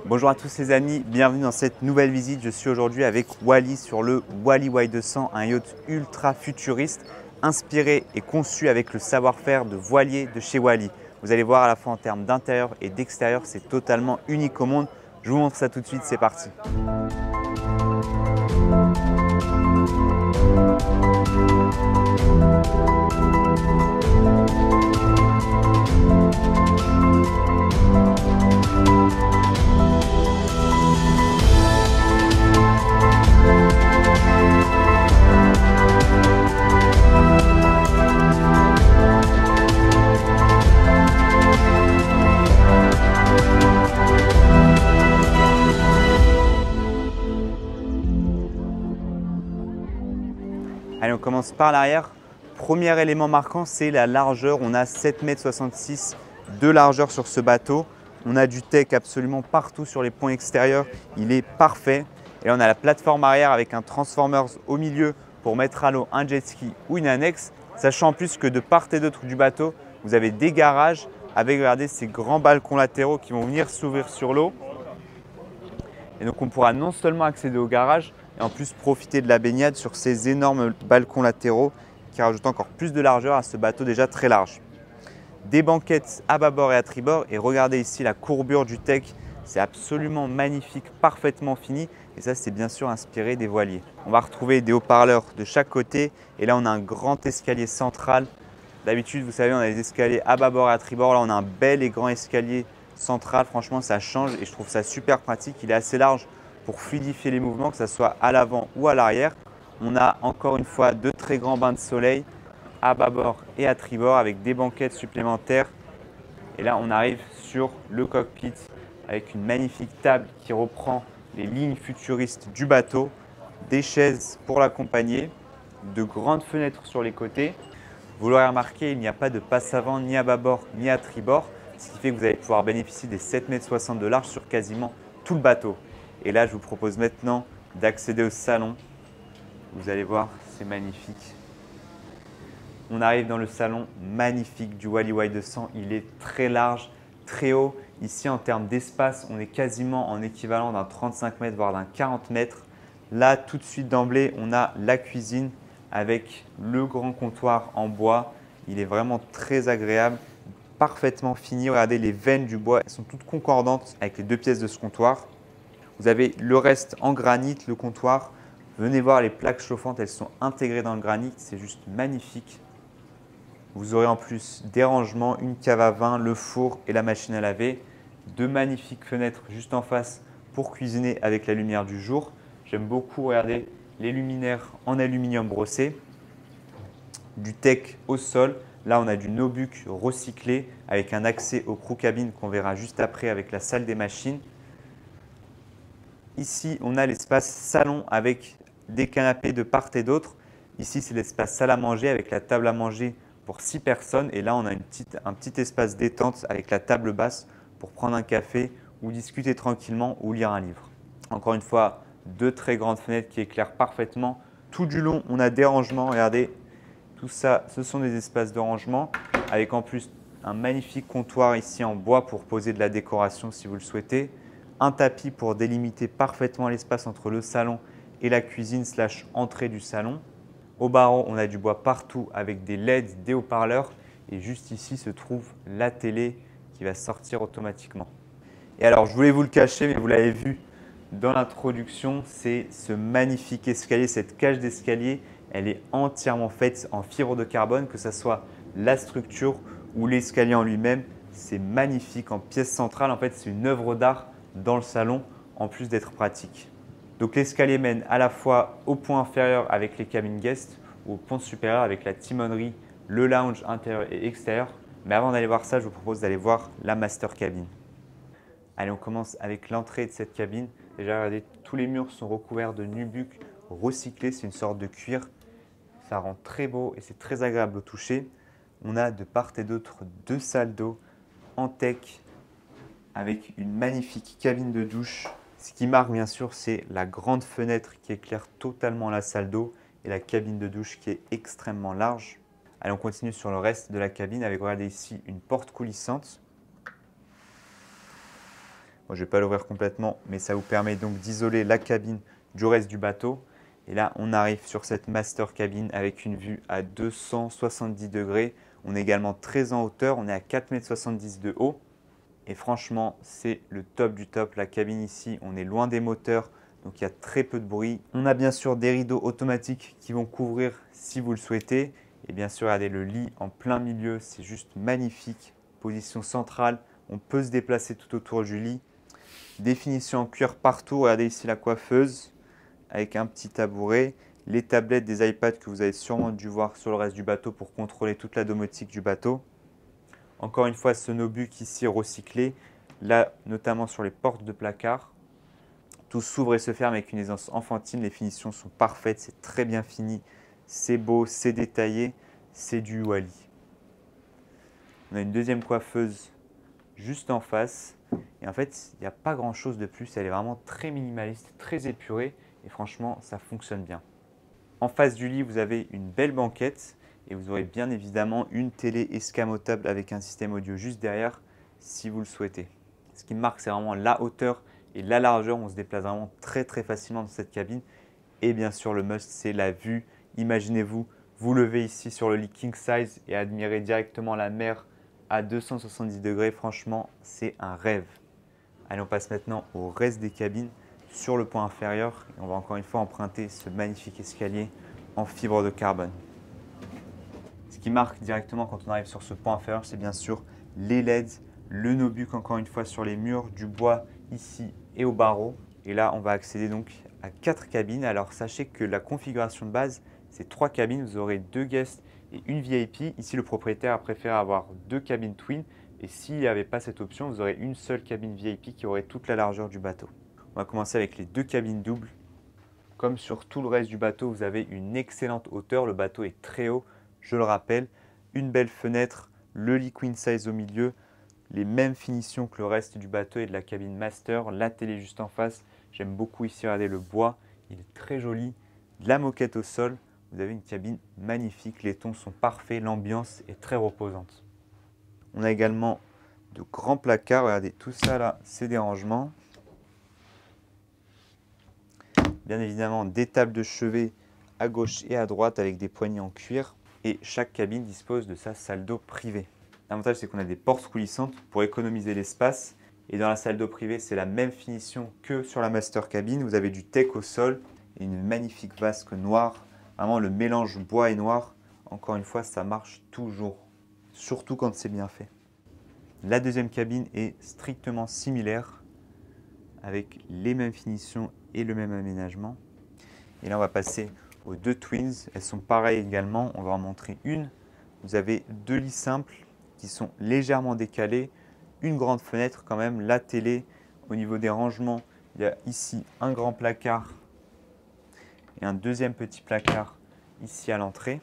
Bonjour à tous les amis, bienvenue dans cette nouvelle visite. Je suis aujourd'hui avec Wally sur le Wally Y200, un yacht ultra futuriste, inspiré et conçu avec le savoir-faire de voilier de chez Wally. Vous allez voir à la fois en termes d'intérieur et d'extérieur, c'est totalement unique au monde. Je vous montre ça tout de suite, c'est parti. Allez, on commence par l'arrière. Premier élément marquant, c'est la largeur. On a 7,66 m de largeur sur ce bateau. On a du tech absolument partout sur les points extérieurs. Il est parfait. Et là, on a la plateforme arrière avec un Transformers au milieu pour mettre à l'eau un jet ski ou une annexe. Sachant en plus que de part et d'autre du bateau, vous avez des garages avec, regardez, ces grands balcons latéraux qui vont venir s'ouvrir sur l'eau. Et donc, on pourra non seulement accéder au garage, et en plus profiter de la baignade sur ces énormes balcons latéraux qui rajoutent encore plus de largeur à ce bateau déjà très large. Des banquettes à bâbord et à tribord, et regardez ici la courbure du tech, c'est absolument magnifique, parfaitement fini, et ça c'est bien sûr inspiré des voiliers. On va retrouver des haut-parleurs de chaque côté, et là on a un grand escalier central. D'habitude, vous savez, on a des escaliers à bâbord et à tribord, là on a un bel et grand escalier central, franchement ça change et je trouve ça super pratique, il est assez large pour fluidifier les mouvements, que ce soit à l'avant ou à l'arrière. On a encore une fois deux très grands bains de soleil à bâbord et à tribord avec des banquettes supplémentaires. Et là, on arrive sur le cockpit avec une magnifique table qui reprend les lignes futuristes du bateau, des chaises pour l'accompagner, de grandes fenêtres sur les côtés. Vous l'aurez remarqué, il n'y a pas de passe avant ni à bâbord ni à tribord, ce qui fait que vous allez pouvoir bénéficier des 7,60 m de large sur quasiment tout le bateau. Et là, je vous propose maintenant d'accéder au salon. Vous allez voir, c'est magnifique. On arrive dans le salon magnifique du Wally Y200. Il est très large, très haut. Ici, en termes d'espace, on est quasiment en équivalent d'un 35 m, voire d'un 40 m. Là, tout de suite d'emblée, on a la cuisine avec le grand comptoir en bois. Il est vraiment très agréable, parfaitement fini. Regardez, les veines du bois, elles sont toutes concordantes avec les deux pièces de ce comptoir. Vous avez le reste en granit, le comptoir. Venez voir les plaques chauffantes, elles sont intégrées dans le granit, c'est juste magnifique. Vous aurez en plus des rangements, une cave à vin, le four et la machine à laver. Deux magnifiques fenêtres juste en face pour cuisiner avec la lumière du jour. J'aime beaucoup, regardez, les luminaires en aluminium brossé. Du tech au sol. Là, on a du Nobuc recyclé avec un accès au crew cabine qu'on verra juste après avec la salle des machines. Ici, on a l'espace salon avec des canapés de part et d'autre. Ici, c'est l'espace salle à manger avec la table à manger pour 6 personnes. Et là, on a un petit espace détente avec la table basse pour prendre un café ou discuter tranquillement ou lire un livre. Encore une fois, deux très grandes fenêtres qui éclairent parfaitement. Tout du long, on a des rangements. Regardez, tout ça, ce sont des espaces de rangement avec en plus un magnifique comptoir ici en bois pour poser de la décoration si vous le souhaitez. Un tapis pour délimiter parfaitement l'espace entre le salon et la cuisine / entrée du salon. Au barreau, on a du bois partout avec des LED, des haut-parleurs. Et juste ici se trouve la télé qui va sortir automatiquement. Et alors, je voulais vous le cacher, mais vous l'avez vu dans l'introduction, c'est ce magnifique escalier, cette cage d'escalier. Elle est entièrement faite en fibre de carbone, que ce soit la structure ou l'escalier en lui-même. C'est magnifique en pièce centrale. En fait, c'est une œuvre d'art dans le salon, en plus d'être pratique. Donc l'escalier mène à la fois au pont inférieur avec les cabines guest ou au pont supérieur avec la timonerie, le lounge intérieur et extérieur. Mais avant d'aller voir ça, je vous propose d'aller voir la master cabine. Allez, on commence avec l'entrée de cette cabine. Déjà, regardez, tous les murs sont recouverts de nubuck recyclé, c'est une sorte de cuir. Ça rend très beau et c'est très agréable au toucher. On a de part et d'autre deux salles d'eau en tech avec une magnifique cabine de douche. Ce qui marque bien sûr, c'est la grande fenêtre qui éclaire totalement la salle d'eau et la cabine de douche qui est extrêmement large. Allez, on continue sur le reste de la cabine avec, regardez ici, une porte coulissante. Moi, je ne vais pas l'ouvrir complètement, mais ça vous permet donc d'isoler la cabine du reste du bateau. Et là, on arrive sur cette master cabine avec une vue à 270 degrés. On est également très en hauteur, on est à 4,70 m de haut. Et franchement, c'est le top du top. La cabine ici, on est loin des moteurs, donc il y a très peu de bruit. On a bien sûr des rideaux automatiques qui vont couvrir si vous le souhaitez. Et bien sûr, regardez le lit en plein milieu, c'est juste magnifique. Position centrale, on peut se déplacer tout autour du lit. Définition en cuir partout, regardez ici la coiffeuse avec un petit tabouret. Les tablettes des iPads que vous avez sûrement dû voir sur le reste du bateau pour contrôler toute la domotique du bateau. Encore une fois, ce Nobuc ici recyclé, là notamment sur les portes de placard. Tout s'ouvre et se ferme avec une aisance enfantine, les finitions sont parfaites, c'est très bien fini, c'est beau, c'est détaillé, c'est du Wally. On a une deuxième coiffeuse juste en face. Et en fait, il n'y a pas grand chose de plus, elle est vraiment très minimaliste, très épurée et franchement, ça fonctionne bien. En face du lit, vous avez une belle banquette et vous aurez bien évidemment une télé escamotable avec un système audio juste derrière si vous le souhaitez. Ce qui me marque, c'est vraiment la hauteur et la largeur. On se déplace vraiment très facilement dans cette cabine. Et bien sûr, le must, c'est la vue. Imaginez-vous, vous levez ici sur le lit king size et admirez directement la mer à 270 degrés. Franchement, c'est un rêve. Allez, on passe maintenant au reste des cabines sur le point inférieur. Et on va encore une fois emprunter ce magnifique escalier en fibre de carbone. Ce qui marque directement quand on arrive sur ce point inférieur, c'est bien sûr les LED, le Nobuc encore une fois sur les murs, du bois ici et au barreau. Et là, on va accéder donc à 4 cabines. Alors sachez que la configuration de base, c'est 3 cabines. Vous aurez 2 guests et une VIP. Ici, le propriétaire a préféré avoir 2 cabines twin. Et s'il n'y avait pas cette option, vous aurez une seule cabine VIP qui aurait toute la largeur du bateau. On va commencer avec les 2 cabines doubles. Comme sur tout le reste du bateau, vous avez une excellente hauteur. Le bateau est très haut, je le rappelle. Une belle fenêtre, le lit queen size au milieu, les mêmes finitions que le reste du bateau et de la cabine master. La télé juste en face. J'aime beaucoup ici, regardez le bois, il est très joli. De la moquette au sol. Vous avez une cabine magnifique, les tons sont parfaits, l'ambiance est très reposante. On a également de grands placards, regardez tout ça là, c'est des rangements. Bien évidemment des tables de chevet à gauche et à droite avec des poignées en cuir. Et chaque cabine dispose de sa salle d'eau privée. L'avantage c'est qu'on a des portes coulissantes pour économiser l'espace. Et dans la salle d'eau privée, c'est la même finition que sur la master cabine. Vous avez du teak au sol et une magnifique vasque noire. Vraiment le mélange bois et noir. Encore une fois, ça marche toujours. Surtout quand c'est bien fait. La deuxième cabine est strictement similaire avec les mêmes finitions et le même aménagement. Et là, on va passer aux 2 twins. Elles sont pareilles également. On va en montrer une. Vous avez 2 lits simples qui sont légèrement décalés. Une grande fenêtre quand même. La télé, au niveau des rangements, il y a ici un grand placard et un deuxième petit placard ici à l'entrée.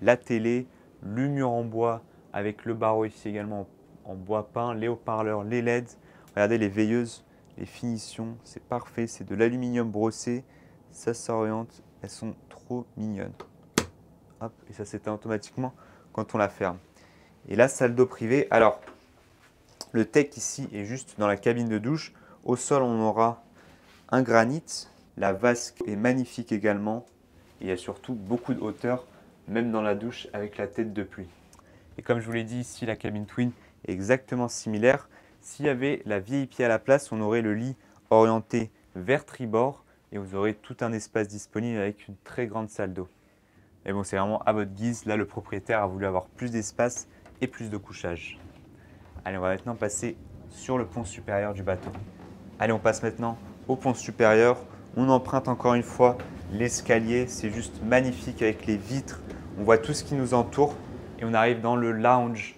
La télé, le mur en bois avec le barreau ici également en bois peint, les haut-parleurs, les LED. Regardez les veilleuses, les finitions, c'est parfait, c'est de l'aluminium brossé, ça s'oriente, elles sont trop mignonnes. Hop, et ça s'éteint automatiquement quand on la ferme. Et la salle d'eau privée, alors le teak ici est juste dans la cabine de douche. Au sol, on aura un granit, la vasque est magnifique également. Et il y a surtout beaucoup de hauteur, même dans la douche avec la tête de pluie. Et comme je vous l'ai dit ici, la cabine twin est exactement similaire. S'il y avait la VIP à la place, on aurait le lit orienté vers tribord et vous aurez tout un espace disponible avec une très grande salle d'eau. Mais bon, c'est vraiment à votre guise. Là, le propriétaire a voulu avoir plus d'espace et plus de couchage. Allez, on va maintenant passer sur le pont supérieur du bateau. Allez, on passe maintenant au pont supérieur. On emprunte encore une fois l'escalier. C'est juste magnifique avec les vitres. On voit tout ce qui nous entoure. Et on arrive dans le lounge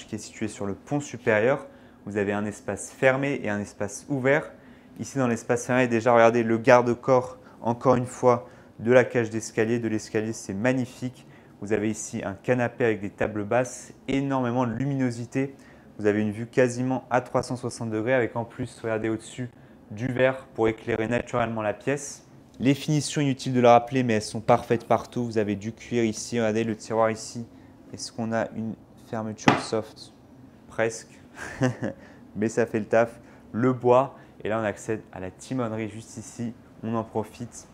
qui est situé sur le pont supérieur. Vous avez un espace fermé et un espace ouvert. Ici, dans l'espace fermé, déjà, regardez le garde-corps, encore une fois, de la cage d'escalier. De l'escalier, c'est magnifique. Vous avez ici un canapé avec des tables basses, énormément de luminosité. Vous avez une vue quasiment à 360 degrés avec en plus, regardez au-dessus, du verre pour éclairer naturellement la pièce. Les finitions, inutiles de le rappeler, mais elles sont parfaites partout. Vous avez du cuir ici, regardez le tiroir ici. Est-ce qu'on a une fermeture soft? Presque. mais ça fait le taf. Le bois, et là on accède à la timonerie juste ici, on en profite.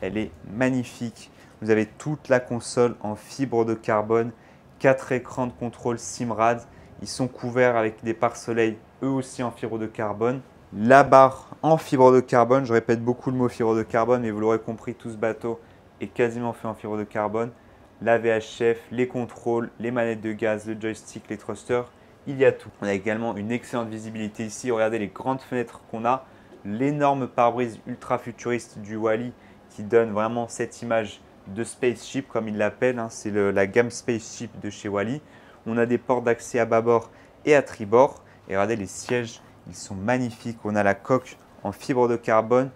Elle est magnifique. Vous avez toute la console en fibre de carbone, 4 écrans de contrôle Simrad. Ils sont couverts avec des pare-soleil, eux aussi en fibre de carbone. La barre en fibre de carbone, je répète beaucoup le mot fibre de carbone, mais vous l'aurez compris, tout ce bateau est quasiment fait en fibre de carbone. La VHF, les contrôles, les manettes de gaz, le joystick, les thrusters, il y a tout. On a également une excellente visibilité ici. Regardez les grandes fenêtres qu'on a, l'énorme pare-brise ultra futuriste du Wally qui donne vraiment cette image de spaceship comme ils l'appellent. C'est la gamme spaceship de chez Wally. On a des portes d'accès à bâbord et à tribord. Et regardez les sièges, ils sont magnifiques. On a la coque en fibre de carbone,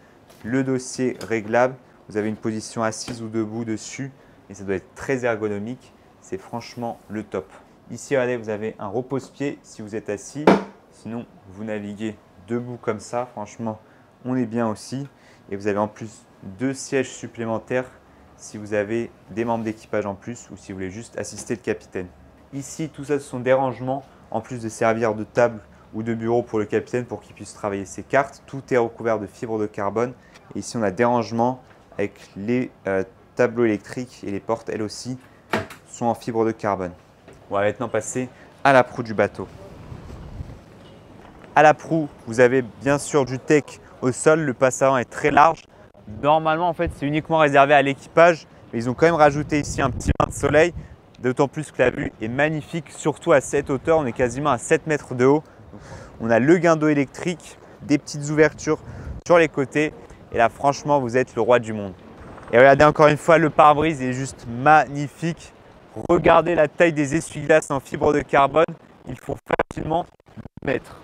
le dossier réglable. Vous avez une position assise ou debout dessus et ça doit être très ergonomique. C'est franchement le top. Ici, regardez, vous avez un repose-pied si vous êtes assis. Sinon, vous naviguez debout comme ça. Franchement, on est bien aussi. Et vous avez en plus 2 sièges supplémentaires si vous avez des membres d'équipage en plus ou si vous voulez juste assister le capitaine. Ici, tout ça, ce sont des rangements en plus de servir de table ou de bureau pour le capitaine pour qu'il puisse travailler ses cartes. Tout est recouvert de fibre de carbone. Et ici, on a des rangements avec les tableaux électriques et les portes, elles aussi, sont en fibre de carbone. On va maintenant passer à la proue du bateau. À la proue, vous avez bien sûr du tech au sol. Le passe avant est très large. Normalement, en fait, c'est uniquement réservé à l'équipage. Mais ils ont quand même rajouté ici un petit bain de soleil. D'autant plus que la vue est magnifique, surtout à cette hauteur. On est quasiment à 7 mètres de haut. On a le guindeau électrique, des petites ouvertures sur les côtés. Et là, franchement, vous êtes le roi du monde. Et regardez encore une fois, le pare-brise est juste magnifique. Regardez la taille des essuie-glaces en fibre de carbone. Ils font facilement 2 mètres.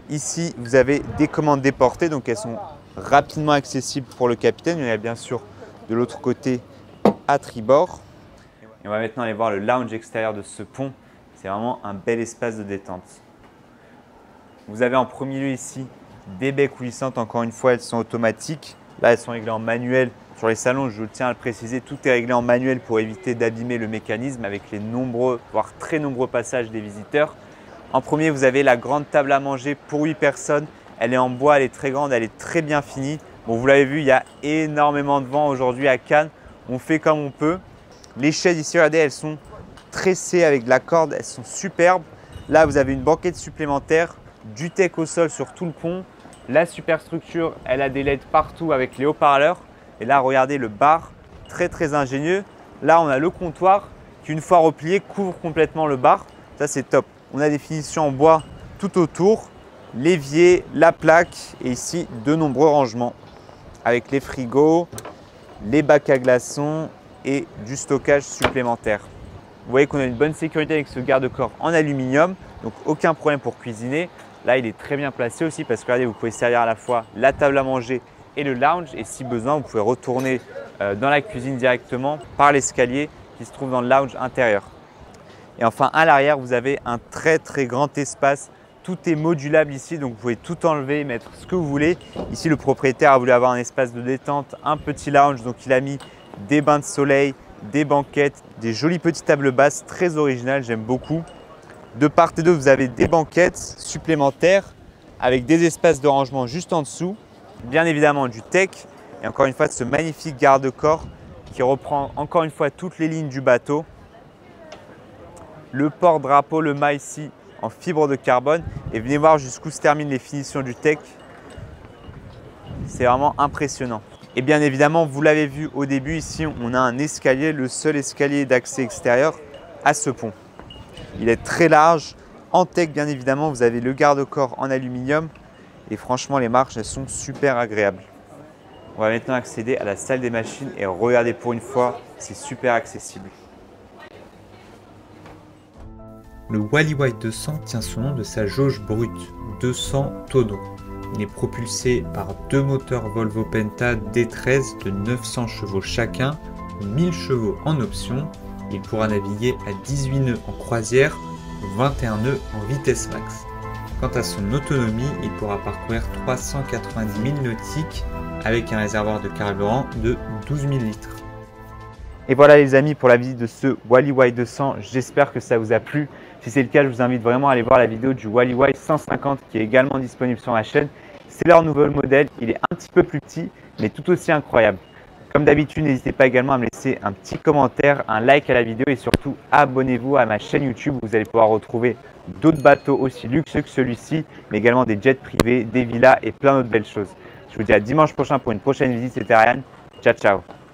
Ici, vous avez des commandes déportées, donc elles sont rapidement accessibles pour le capitaine. Il y en a bien sûr de l'autre côté à tribord. Et on va maintenant aller voir le lounge extérieur de ce pont. C'est vraiment un bel espace de détente. Vous avez en premier lieu ici des baies coulissantes. Encore une fois, elles sont automatiques. Là, elles sont réglées en manuel. Sur les salons, je tiens à le préciser, tout est réglé en manuel pour éviter d'abîmer le mécanisme avec les nombreux, voire très nombreux passages des visiteurs. En premier, vous avez la grande table à manger pour 8 personnes. Elle est en bois, elle est très grande, elle est très bien finie. Bon, vous l'avez vu, il y a énormément de vent aujourd'hui à Cannes. On fait comme on peut. Les chaises ici, regardez, elles sont tressées avec de la corde, elles sont superbes. Là, vous avez une banquette supplémentaire, du tech au sol sur tout le pont. La superstructure, elle a des LED partout avec les haut-parleurs. Et là, regardez le bar, très ingénieux. Là, on a le comptoir qui, une fois replié, couvre complètement le bar. Ça, c'est top. On a des finitions en bois tout autour, l'évier, la plaque et ici, de nombreux rangements avec les frigos, les bacs à glaçons et du stockage supplémentaire. Vous voyez qu'on a une bonne sécurité avec ce garde-corps en aluminium, donc aucun problème pour cuisiner. Là, il est très bien placé aussi parce que regardez, vous pouvez servir à la fois la table à manger et le lounge. Et si besoin, vous pouvez retourner dans la cuisine directement par l'escalier qui se trouve dans le lounge intérieur. Et enfin, à l'arrière, vous avez un très grand espace. Tout est modulable ici, donc vous pouvez tout enlever, mettre ce que vous voulez. Ici, le propriétaire a voulu avoir un espace de détente, un petit lounge, donc il a mis des bains de soleil, des banquettes, des jolies petites tables basses, très originales, j'aime beaucoup. De part et d'autre, vous avez des banquettes supplémentaires avec des espaces de rangement juste en dessous. Bien évidemment du tech et encore une fois ce magnifique garde-corps qui reprend encore une fois toutes les lignes du bateau. Le porte-drapeau, le mât ici en fibre de carbone et venez voir jusqu'où se terminent les finitions du tech. C'est vraiment impressionnant. Et bien évidemment, vous l'avez vu au début, ici on a un escalier, le seul escalier d'accès extérieur à ce pont. Il est très large. En tech, bien évidemment, vous avez le garde-corps en aluminium. Et franchement, les marches, elles sont super agréables. On va maintenant accéder à la salle des machines et regardez pour une fois, c'est super accessible. Le Wally White 200 tient son nom de sa jauge brute, 200 tonneaux. Il est propulsé par 2 moteurs Volvo Penta D13 de 900 chevaux chacun, 1000 chevaux en option. Il pourra naviguer à 18 nœuds en croisière ou 21 nœuds en vitesse max. Quant à son autonomie, il pourra parcourir 390 000 nautiques avec un réservoir de carburant de 12 000 litres. Et voilà les amis pour la visite de ce Wally Y200, j'espère que ça vous a plu. Si c'est le cas, je vous invite vraiment à aller voir la vidéo du Wally Y150 qui est également disponible sur ma chaîne. C'est leur nouveau modèle, il est un petit peu plus petit mais tout aussi incroyable. Comme d'habitude, n'hésitez pas également à me laisser un petit commentaire, un like à la vidéo et surtout abonnez-vous à ma chaîne YouTube où vous allez pouvoir retrouver d'autres bateaux aussi luxueux que celui-ci, mais également des jets privés, des villas et plein d'autres belles choses. Je vous dis à dimanche prochain pour une prochaine visite, c'était Ryan. Ciao ciao.